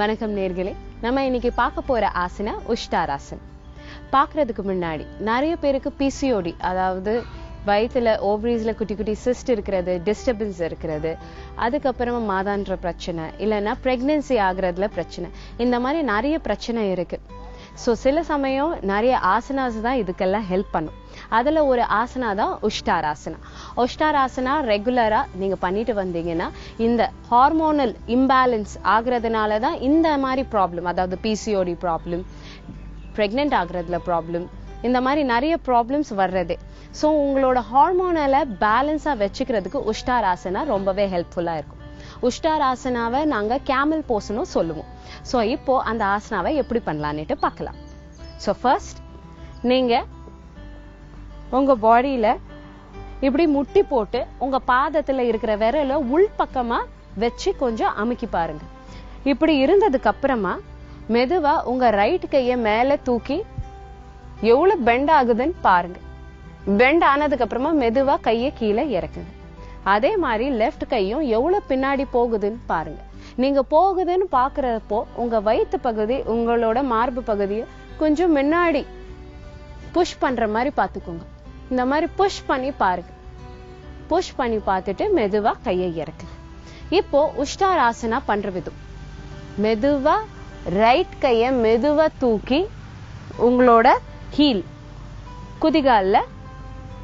வணக்கம் நேர்களே, நம்ம இன்னைக்கு பார்க்க போற ஆசனா உஷ்டாராசன். பார்க்கறதுக்கு முன்னாடி நிறைய பேருக்கு பிசிஓடி, அதாவது வயிற்றுல ஓவரீஸ்ல குட்டி குட்டி சிஸ்ட் இருக்கிறது, டிஸ்டர்பன்ஸ் இருக்கிறது, அதுக்கப்புறமா மாதாந்திர பிரச்சனை, இல்லைன்னா பிரெக்னன்சி ஆகுறதுல பிரச்சனை, இந்த மாதிரி நிறைய பிரச்சனை இருக்கு. ஸோ சில சமயம் நிறைய ஆசனாஸ் தான் இதுக்கெல்லாம் ஹெல்ப் பண்ணும். அதில் ஒரு ஆசனா தான் உஷ்டாராசனா. உஷ்டாராசனா ரெகுலராக நீங்கள் பண்ணிட்டு வந்தீங்கன்னா இந்த ஹார்மோனல் இம்பேலன்ஸ் ஆகுறதுனால தான் இந்த மாதிரி ப்ராப்ளம், அதாவது பிசிஓடி ப்ராப்ளம், ப்ரெக்னென்ட் ஆகுறதுல ப்ராப்ளம், இந்த மாதிரி நிறைய ப்ராப்ளம்ஸ் வர்றதே. ஸோ உங்களோட ஹார்மோனலை பேலன்ஸாக வச்சுக்கிறதுக்கு உஷ்டாராசனா ரொம்பவே ஹெல்ப்ஃபுல்லாக இருக்கும். உஷ்டாராசனாவை நாங்கள் கேமல் போஸ்னும் சொல்லுவோம். ஸோ இப்போ அந்த ஆசனாவை எப்படி பண்ணலான்னுட்டு பார்க்கலாம். ஸோ ஃபர்ஸ்ட் நீங்கள் உங்கள் பாடியில் இப்படி முட்டி போட்டு உங்கள் பாதத்தில் இருக்கிற விரலை உள்பக்கமாக வச்சு கொஞ்சம் அமுக்கி பாருங்க. இப்படி இருந்ததுக்கு அப்புறமா மெதுவாக உங்கள் ரைட் கையை மேலே தூக்கி எவ்வளோ பெண்ட் ஆகுதுன்னு பாருங்க. பெண்ட் ஆனதுக்கு அப்புறமா மெதுவாக கையை கீழே இறக்குங்க. அதே மாதிரி லெஃப்ட் கையும் எவ்வளவு பின்னாடி போகுதுன்னு பாருங்க. நீங்க போகுதுன்னு பாக்குறப்போ உங்க வயிற்று பகுதி, உங்களோட மார்பு பகுதியை கொஞ்சம் முன்னாடி புஷ் பண்ற மாதிரி பாத்துக்கோங்க. இந்த மாதிரி புஷ் பண்ணி பாருங்க. புஷ் பண்ணி பார்த்துட்டு மெதுவா கையை இறக்குங்க. இப்போ உஷ்டாராசனா பண்ற விதம், மெதுவா ரைட் கைய மெதுவா தூக்கி உங்களோட ஹீல் குதிகால்ல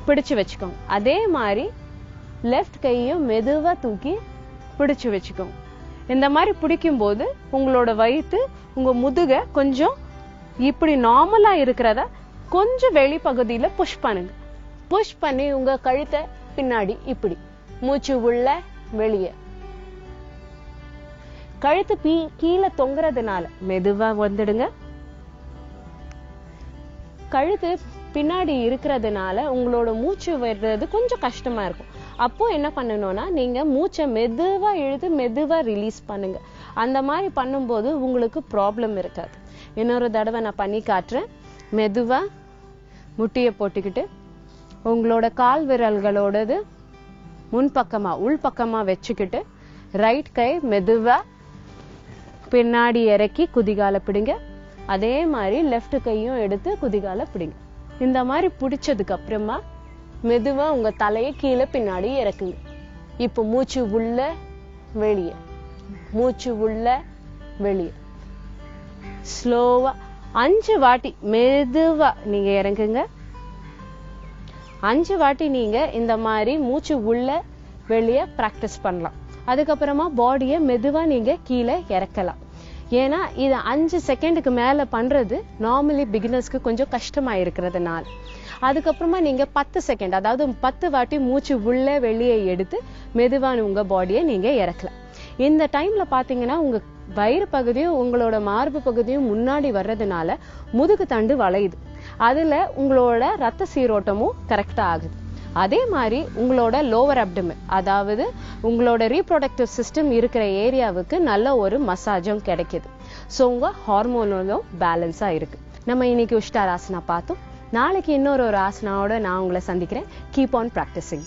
பிடிச்சு வச்சுக்கோங்க. அதே மாதிரி லெஃப்ட் கையும் மெதுவா தூக்கி பிடிச்சு வச்சுக்கோங்க. இந்த மாதிரி பிடிக்கும் போது உங்களோட வயிற்று, உங்க முதுக கொஞ்சம் இப்படி நார்மலா இருக்கிறத கொஞ்சம் வெளிப்பகுதியில புஷ் பண்ணுங்க. புஷ் பண்ணி உங்க கழுத்தை பின்னாடி இப்படி மூச்சு உள்ள வெளியே, கழுத்து கீழே தொங்குறதுனால மெதுவா வந்துடுங்க. கழுத்து பின்னாடி இருக்கிறதுனால உங்களோட மூச்சு வர்றது கொஞ்சம் கஷ்டமா இருக்கும். அப்போ என்ன பண்ணணும்னா நீங்க மூச்சை மெதுவா இழுத்து மெதுவா ரிலீஸ் பண்ணுங்க. அந்த மாதிரி பண்ணும்போது உங்களுக்கு ப்ராப்ளம் இருக்காது. இன்னொரு தடவை நான் பண்ணி காட்டுறேன். மெதுவா முட்டியை போட்டுக்கிட்டு உங்களோட கால் விரல்களோடது முன்பக்கமா உள்பக்கமா வச்சுக்கிட்டு ரைட் கை மெதுவா பின்னாடி இறக்கி குதிகால பிடிங்க. அதே மாதிரி லெஃப்ட் கையும் எடுத்து குதிகால பிடிங்க. இந்த மாதிரி பிடிச்சதுக்கு அப்புறமா மெதுவா உங்க தலையை கீழே பின்னாடி இறக்குங்க. இப்போ மூச்சு உள்ள வெளியே, மூச்சு உள்ள வெளியே, ஸ்லோவா 5 வாட்டி மெதுவா நீங்க இறங்குங்க. 5 வாட்டி நீங்க இந்த மாதிரி மூச்சு உள்ள வெளியே பிராக்டிஸ் பண்ணலாம். அதுக்கப்புறமா பாடியை மெதுவா நீங்க கீழே இறக்கலாம். ஏன்னா இது 5 செகண்டுக்கு மேல பண்றது நார்மலி பிகினர்ஸ்க்கு கொஞ்சம் கஷ்டமா இருக்கிறதுனால. அதுக்கப்புறமா நீங்க 10 செகண்ட், அதாவது 10 வாட்டி மூச்சு உள்ள வெளியே எடுத்து மெதுவான உங்க பாடியை நீங்க இறக்கலாம். இந்த டைம்ல பாத்தீங்கன்னா உங்க வயிறு பகுதியும் உங்களோட மார்பு பகுதியும் முன்னாடி வர்றதுனால முதுகு தண்டு வளையுது. அதுல உங்களோட ரத்த சீரோட்டமும் கரெக்டா ஆகுது. அதே மாதிரி உங்களோட லோவர் அப்டமன், அதாவது உங்களோட ரீப்ரொடக்டிவ் சிஸ்டம் இருக்கிற ஏரியாவுக்கு நல்ல ஒரு மசாஜும் கிடைக்குது. ஸோ உங்க ஹார்மோனும் பேலன்ஸா இருக்கு. நம்ம இன்னைக்கு உஷ்டாராசனா பார்த்தோம். நாளைக்கு இன்னொரு ஆசனாவோட நான் உங்களை சந்திக்கிறேன். Keep on practising.